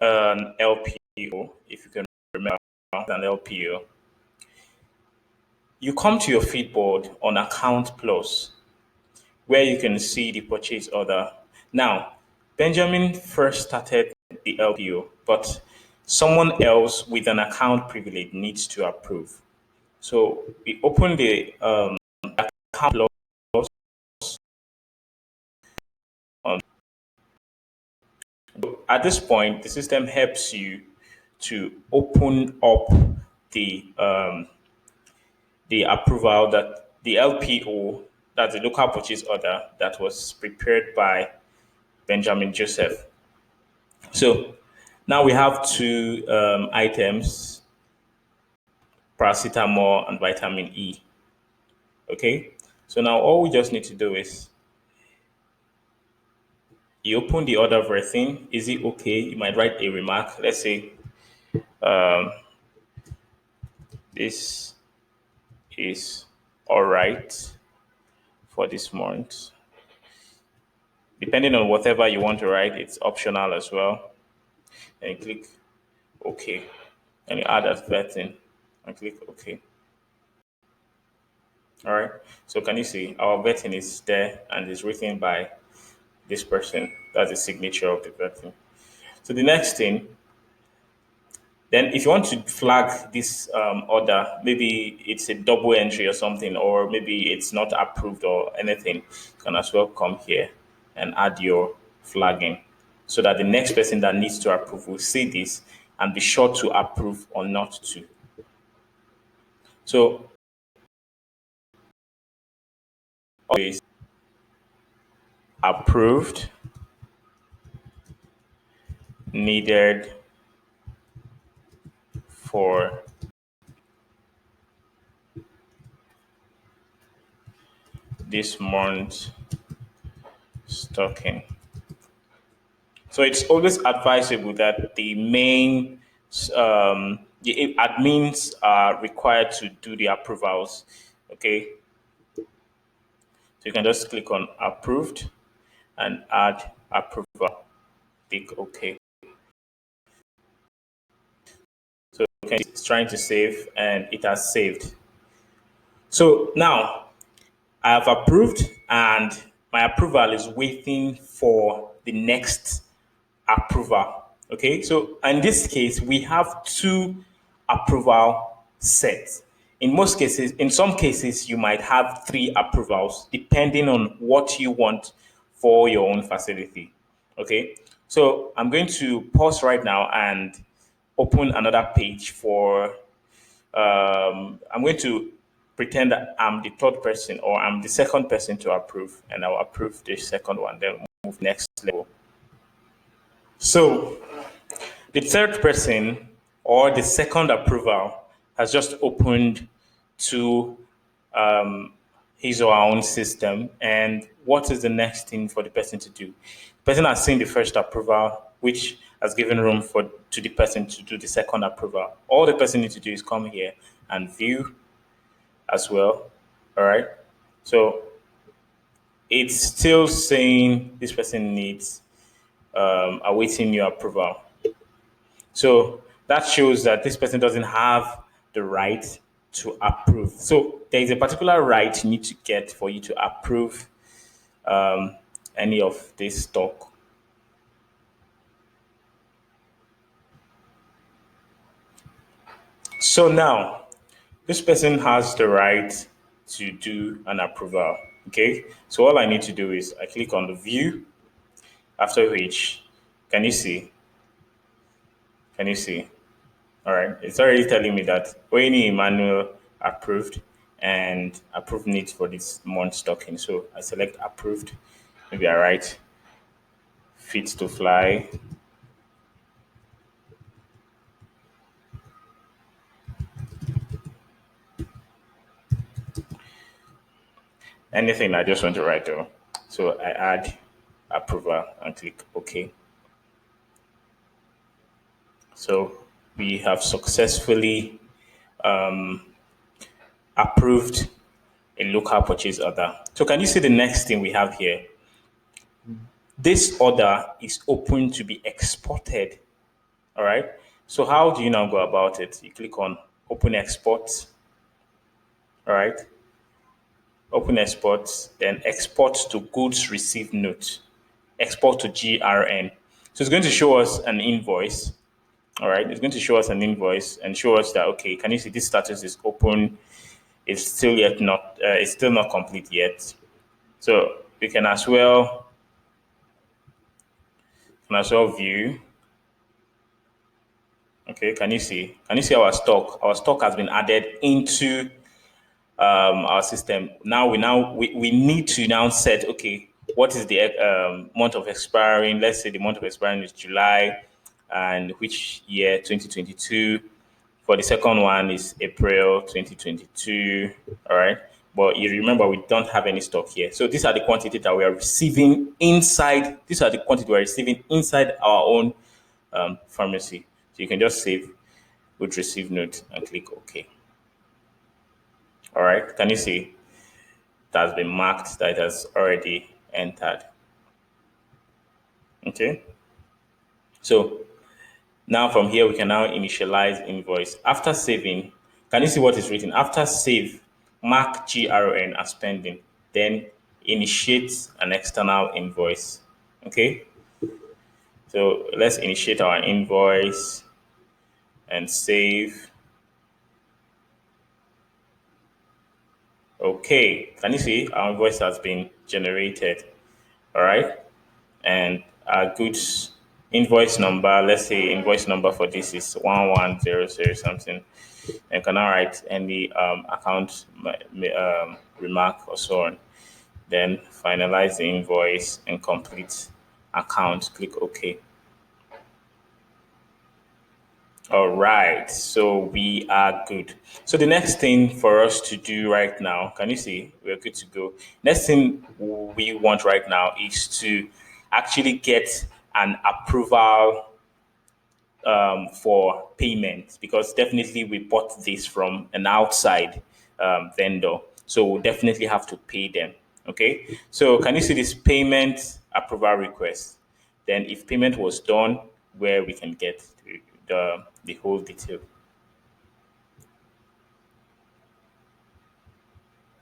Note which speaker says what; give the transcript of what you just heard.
Speaker 1: an LPO, if you can remember an LPO, you come to your feed board on Account Plus, where you can see the purchase order. Now, Benjamin first started the LPO, but someone else with an account privilege needs to approve. So we open the account Plus on. At this point, the system helps you to open up the approval that the LPO, that's the local purchase order that was prepared by Benjamin Joseph. So now we have two items, paracetamol and vitamin E. Okay. So now all we just need to do is you open the order of everything. Is it okay? You might write a remark. Let's say this is all right for this month. Depending on whatever you want to write, it's optional as well. And you click OK. And you add that vetting and click OK. All right. So can you see our vetting is there and is written by this person? That's the signature of the vetting. So the next thing, then if you want to flag this order, maybe it's a double entry or something, or maybe it's not approved or anything, you can as well come here and add your flagging so that the next person that needs to approve will see this and be sure to approve or not to. So always approved, needed for this month stocking. So it's always advisable that the main the admins are required to do the approvals. Okay, so you can just click on approved and add approval. Click OK. So okay, it's trying to save and it has saved. So now I have approved and my approval is waiting for the next approval. Okay, so in this case, we have two approval sets. In most cases, in some cases, you might have three approvals depending on what you want for your own facility. Okay, so I'm going to pause right now and open another page for I'm going to pretend that I'm the third person or I'm the second person to approve, and I'll approve the second one, then move next level. So the third person or the second approval has just opened to his or her own system. And what is the next thing for the person to do? The person has seen the first approval, which has given room for to the person to do the second approval. All the person needs to do is come here and view as well. All right. So it's still saying this person needs awaiting your approval. So that shows that this person doesn't have the right to approve. So there is a particular right you need to get for you to approve any of this stock. So now this person has the right to do an approval. Okay. So all I need to do is I click on the view, after which, can you see? Can you see? All right, it's already telling me that Oini Emmanuel approved and approved needs for this month stocking. So I select approved. Maybe I write fit to fly. Anything I just want to write though. So I add approval and click OK. So we have successfully approved a local purchase order. So can you see the next thing we have here? This order is open to be exported All right. So how do you now go about it? You click on open export. All right. Open export, then export to goods received note. Export to GRN. So it's going to show us an invoice. All right. It's going to show us an invoice and show us that, okay, can you see this status is open? It's still yet not, it's still not complete yet. So we can as well view. Okay, can you see? Can you see our stock? Our stock has been added into our system. We need to now set, okay, what is the month of expiring? Let's say the month of expiring is July, and which year? 2022. For the second one is April 2022. All right. But you remember we don't have any stock here. So these are the quantity that we are receiving inside. These are the quantity we are receiving inside our own pharmacy. So you can just save with receive note and click OK. All right. Can you see it has been marked that it has already entered? Okay. So now from here, we can now initialize invoice. After saving, can you see what is written? After save, mark GRN as pending, then initiate an external invoice. Okay, so let's initiate our invoice and save. Okay, can you see our invoice has been generated? All right, and our goods invoice number, let's say invoice number for this is 1100 something, and can now write any account remark or so on. Then finalize the invoice and complete account. Click OK. All right, so we are good. So the next thing for us to do right now, can you see? We're good to go. Next thing we want right now is to actually get an approval for payment, because definitely we bought this from an outside vendor. So we'll definitely have to pay them. Okay. So can you see this payment approval request? Then if payment was done, where we can get the whole detail.